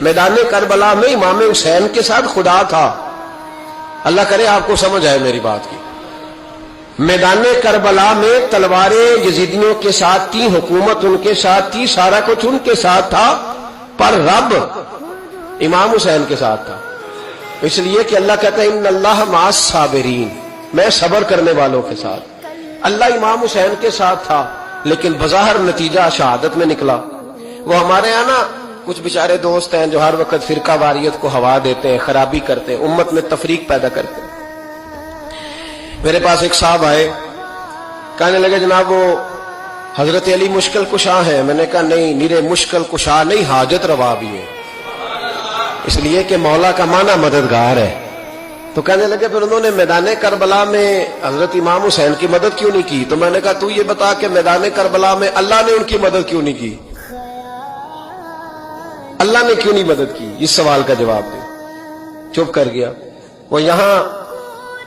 میدان کربلا میں امام حسین کے ساتھ خدا تھا. اللہ کرے آپ کو سمجھ آئے میری بات کی. میدان کربلا میں تلواریں یزیدیوں کے ساتھ تھی، حکومت ان کے ساتھ تھی، سارا کچھ ان کے ساتھ تھا، پر رب امام حسین کے ساتھ تھا. اس لیے کہ اللہ کہتا ہے ان اللہ مع الصابرین، میں صبر کرنے والوں کے ساتھ. اللہ امام حسین کے ساتھ تھا، لیکن بظاہر نتیجہ شہادت میں نکلا. وہ ہمارے یہاں نا کچھ بیچارے دوست ہیں جو ہر وقت فرقہ واریت کو ہوا دیتے ہیں، خرابی کرتے ہیں، امت میں تفریق پیدا کرتے ہیں. میرے پاس ایک صاحب آئے، کہنے لگے جناب وہ حضرت علی مشکل کشا ہیں. میں نے کہا نہیں، نیرے مشکل کشا نہیں، حاجت روا بھی ہے، اس لیے کہ مولا کا معنی مددگار ہے. تو کہنے لگے پھر انہوں نے میدان کربلا میں حضرت امام حسین کی مدد کیوں نہیں کی؟ تو میں نے کہا تو یہ بتا کہ میدان کربلا میں اللہ نے ان کی مدد کیوں نہیں کی؟ اللہ نے کیوں نہیں مدد کی؟ اس سوال کا جواب دے. چپ کر گیا. وہ یہاں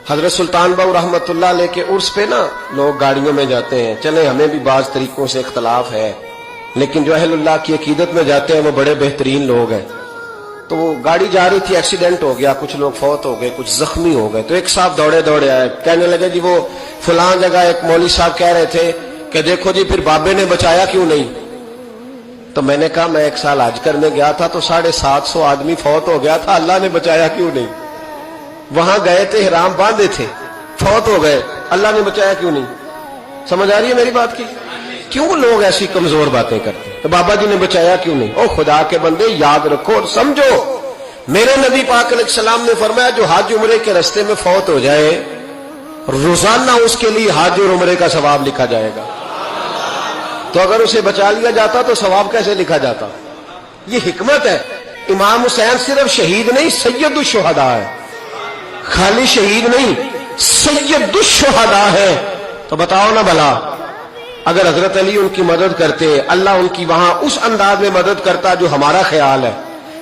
حضرت سلطان بہو رحمت اللہ علیہ کے عرس پہ نا لوگ گاڑیوں میں جاتے ہیں. چلے ہمیں بھی بعض طریقوں سے اختلاف ہے، لیکن جو اہل اللہ کی عقیدت میں جاتے ہیں وہ بڑے بہترین لوگ ہیں. تو وہ گاڑی جا رہی تھی، ایکسیڈنٹ ہو گیا، کچھ لوگ فوت ہو گئے، کچھ زخمی ہو گئے. تو ایک صاحب دوڑے دوڑے آئے، کہنے لگے جی وہ فلاں جگہ ایک مولوی صاحب کہہ رہے تھے کہ دیکھو جی پھر بابے نے بچایا کیوں نہیں؟ تو میں نے کہا میں ایک سال حج کرنے گیا تھا تو 750 آدمی فوت ہو گیا تھا، اللہ نے بچایا کیوں نہیں؟ وہاں گئے تھے، احرام باندھے تھے، فوت ہو گئے، اللہ نے بچایا کیوں نہیں؟ سمجھ آ رہی ہے میری بات کی؟ کیوں لوگ ایسی کمزور باتیں کرتے ہیں؟ تو بابا جی نے بچایا کیوں نہیں؟ او خدا کے بندے یاد رکھو اور سمجھو، میرے نبی پاک علیہ السلام نے فرمایا جو حج عمرے کے رستے میں فوت ہو جائے روزانہ اس کے لیے حج اور عمرے کا ثواب لکھا جائے گا. تو اگر اسے بچا لیا جاتا تو ثواب کیسے لکھا جاتا؟ یہ حکمت ہے. امام حسین صرف شہید نہیں، سید الشہداء ہے. خالی شہید نہیں، سید الشہداء ہے. تو بتاؤ نا بھلا، اگر حضرت علی ان کی مدد کرتے، اللہ ان کی وہاں اس انداز میں مدد کرتا جو ہمارا خیال ہے،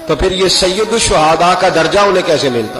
تو پھر یہ سید الشہداء کا درجہ انہیں کیسے ملتا؟